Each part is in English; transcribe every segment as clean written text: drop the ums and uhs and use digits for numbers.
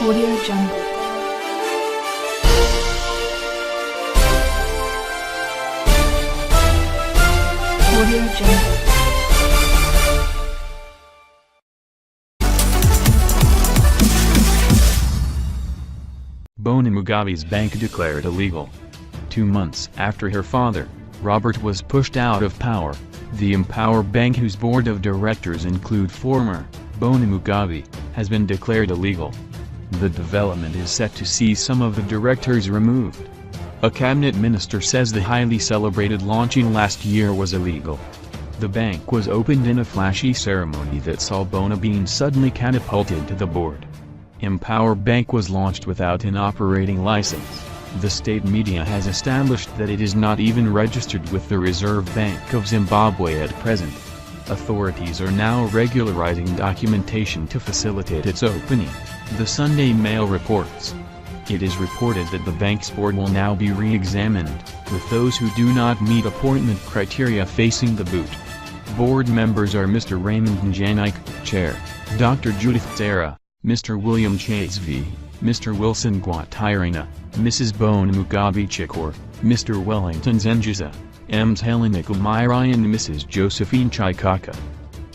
Audio Jungle. Audio Jungle. Bona Mugabe's bank declared illegal. 2 months after her father, Robert, was pushed out of power, the Empower Bank, whose board of directors include former Bona Mugabe, has been declared illegal. The development is set to see some of the directors removed. A cabinet minister says the highly celebrated launching last year was illegal. The bank was opened in a flashy ceremony that saw Bona being suddenly catapulted to the board. Empower Bank was launched without an operating license. The state media has established that it is not even registered with the Reserve Bank of Zimbabwe at present. Authorities are now regularizing documentation to facilitate its opening, the Sunday Mail reports. It is reported that the bank's board will now be re-examined, with those who do not meet appointment criteria facing the boot. Board members are Mr. Raymond Njanik, Chair, Dr. Judith Tsara, Mr. William Chasvi, Mr. Wilson Gwatirina, Mrs. Bona Mugabe Chikor, Mr. Wellington Zenjiza, Ms. Helena Kumari and Mrs. Josephine Chikaka.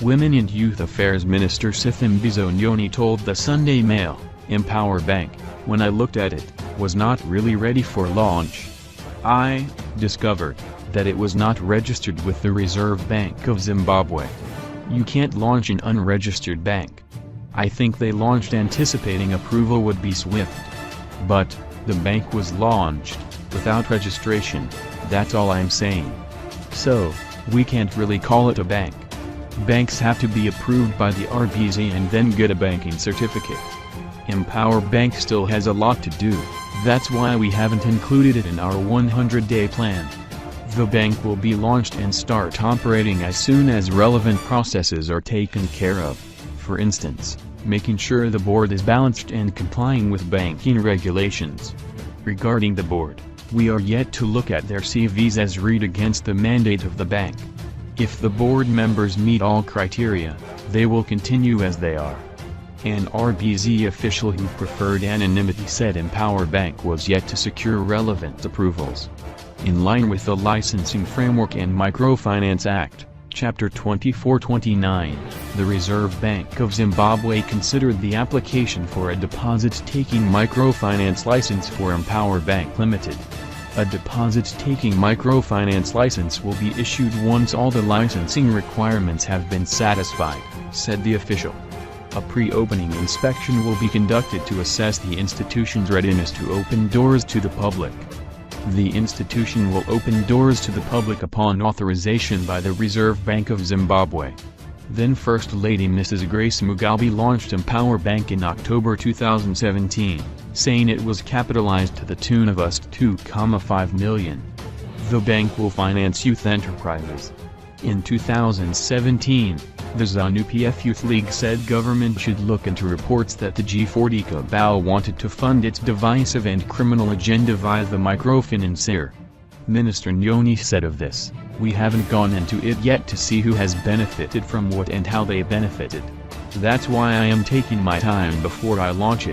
Women and Youth Affairs Minister Sithembizo Nyoni told the Sunday Mail, Empower Bank, "When I looked at it, was not really ready for launch. I discovered that it was not registered with the Reserve Bank of Zimbabwe. You can't launch an unregistered bank. I think they launched anticipating approval would be swift. But, the bank was launched, without registration, that's all I'm saying. So, we can't really call it a bank. Banks have to be approved by the RBZ and then get a banking certificate. Empower Bank still has a lot to do, that's why we haven't included it in our 100-day plan. The bank will be launched and start operating as soon as relevant processes are taken care of. For instance, making sure the board is balanced and complying with banking regulations. Regarding the board, we are yet to look at their CVs as read against the mandate of the bank. If the board members meet all criteria, they will continue as they are." An RBZ official who preferred anonymity said Empower Bank was yet to secure relevant approvals. In line with the Licensing Framework and Microfinance Act, Chapter 2429, the Reserve Bank of Zimbabwe considered the application for a deposit-taking microfinance license for Empower Bank Limited. A deposit-taking microfinance license will be issued once all the licensing requirements have been satisfied, said the official. A pre-opening inspection will be conducted to assess the institution's readiness to open doors to the public. The institution will open doors to the public upon authorization by the Reserve Bank of Zimbabwe. Then First Lady Mrs. Grace Mugabe launched Empower Bank in October 2017, saying it was capitalized to the tune of $2.5 million. The bank will finance youth enterprises. In 2017, the ZANU-PF Youth League said government should look into reports that the G40 cabal wanted to fund its divisive and criminal agenda via the microfinancier. Minister Nyoni said of this, "We haven't gone into it yet to see who has benefited from what and how they benefited. That's why I am taking my time before I launch it."